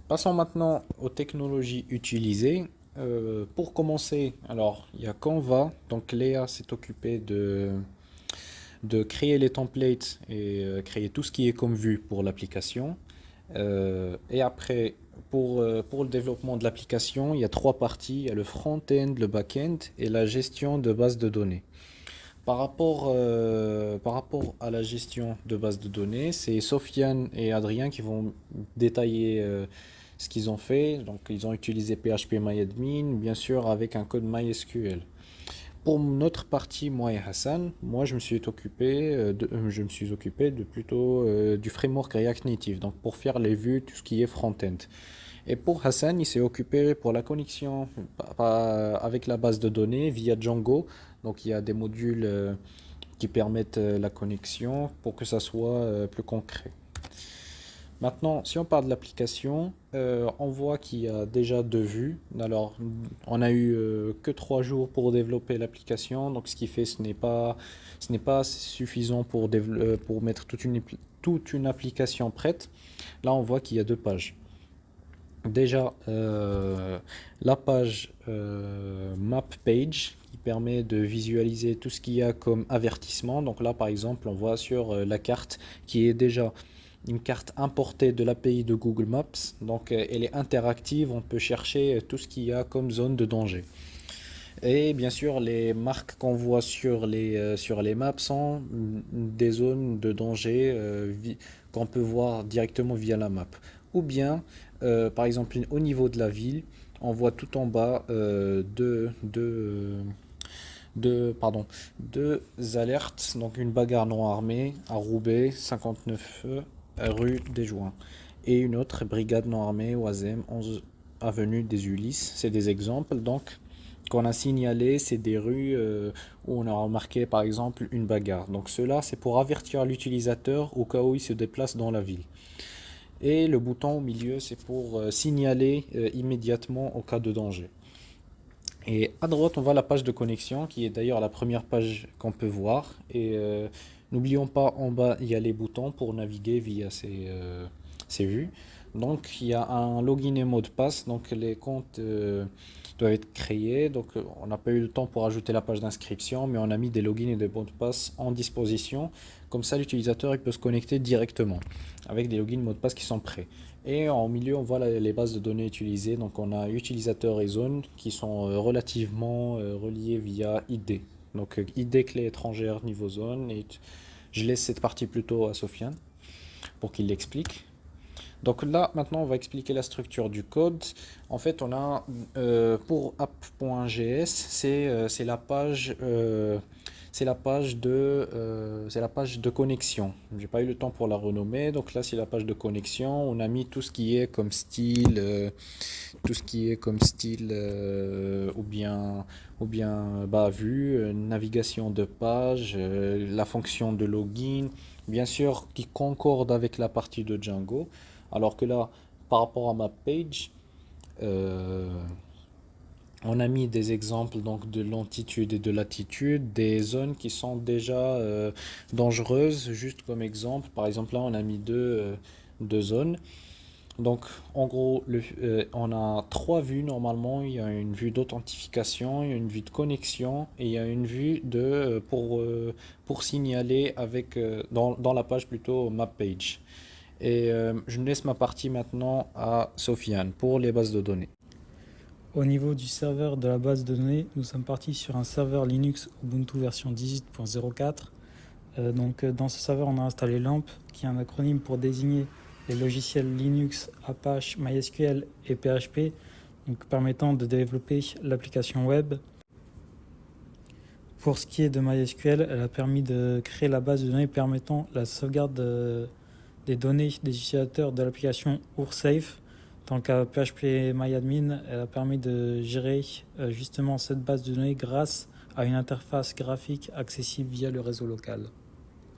Passons maintenant aux technologies utilisées. Pour commencer, alors il y a Canva. Donc Léa s'est occupée de créer les templates et créer tout ce qui est comme vue pour l'application. Et après, pour le développement de l'application, il y a trois parties. Il y a le front-end, le back-end et la gestion de base de données. Par rapport à la gestion de base de données, c'est Sofiane et Adrien qui vont détailler ce qu'ils ont fait. Donc, ils ont utilisé PHP bien sûr, avec un code MySQL. Pour notre partie, moi et Hassan, moi je me suis occupé de plutôt du framework React Native, donc pour faire les vues, tout ce qui est front-end. Et pour Hassan, il s'est occupé pour la connexion avec la base de données via Django. Donc il y a des modules qui permettent la connexion pour que ça soit plus concret. Maintenant, si on parle de l'application, on voit qu'il y a déjà deux vues. Alors, on a eu que 3 jours pour développer l'application, donc ce qui fait ce n'est pas suffisant pour mettre toute une application prête. Là, on voit qu'il y a deux pages. Déjà, la page Map Page qui permet de visualiser tout ce qu'il y a comme avertissement. Donc là, par exemple, on voit sur la carte qui est déjà une carte importée de l'API de Google Maps. Donc elle est interactive, on peut chercher tout ce qu'il y a comme zone de danger. Et bien sûr, les marques qu'on voit sur les maps sont des zones de danger qu'on peut voir directement via la map. Ou bien, par exemple, au niveau de la ville, on voit tout en bas deux alertes. Donc une bagarre non armée à Roubaix, 59 rue des Joints. Et une autre brigade non armée, Oisem, 11 avenue des Ulysses. C'est des exemples. Donc, qu'on a signalé, c'est des rues où on a remarqué par exemple une bagarre. Donc cela, c'est pour avertir l'utilisateur au cas où il se déplace dans la ville. Et le bouton au milieu, c'est pour signaler immédiatement au cas de danger. Et à droite, on voit la page de connexion, qui est d'ailleurs la première page qu'on peut voir. Et n'oublions pas, en bas, il y a les boutons pour naviguer via ces vues. Donc, il y a un login et mot de passe. Donc, les comptes doivent être créés. Donc, on n'a pas eu le temps pour ajouter la page d'inscription, mais on a mis des logins et des mots de passe en disposition. Comme ça, l'utilisateur il peut se connecter directement avec des logins et mots de passe qui sont prêts. Et en milieu, on voit les bases de données utilisées. Donc, on a utilisateur et zone qui sont relativement reliés via ID. Donc, ID clé étrangère niveau zone. Et je laisse cette partie plutôt à Sofiane pour qu'il l'explique. Donc là, maintenant, on va expliquer la structure du code. En fait, on a pour app.js, c'est la page de connexion. J'ai pas eu le temps pour la renommer, donc là c'est la page de connexion. On a mis tout ce qui est comme style, ou bien bah, vue, navigation de page, la fonction de login, bien sûr qui concorde avec la partie de Django. Alors que là, par rapport à ma page, euh, on a mis des exemples donc de longitude et de latitude, des zones qui sont déjà dangereuses, juste comme exemple. Par exemple, là, on a mis deux zones. Donc, en gros, on a trois vues normalement. Il y a une vue d'authentification, il y a une vue de connexion et il y a une vue pour signaler dans la page plutôt map page. Et je laisse ma partie maintenant à Sofiane pour les bases de données. Au niveau du serveur de la base de données, nous sommes partis sur un serveur Linux Ubuntu version 18.04. Dans ce serveur, on a installé LAMP, qui est un acronyme pour désigner les logiciels Linux, Apache, MySQL et PHP, donc permettant de développer l'application web. Pour ce qui est de MySQL, elle a permis de créer la base de données permettant la sauvegarde des données des utilisateurs de l'application URSAFE. Dans le cas PHP elle a permis de gérer justement cette base de données grâce à une interface graphique accessible via le réseau local.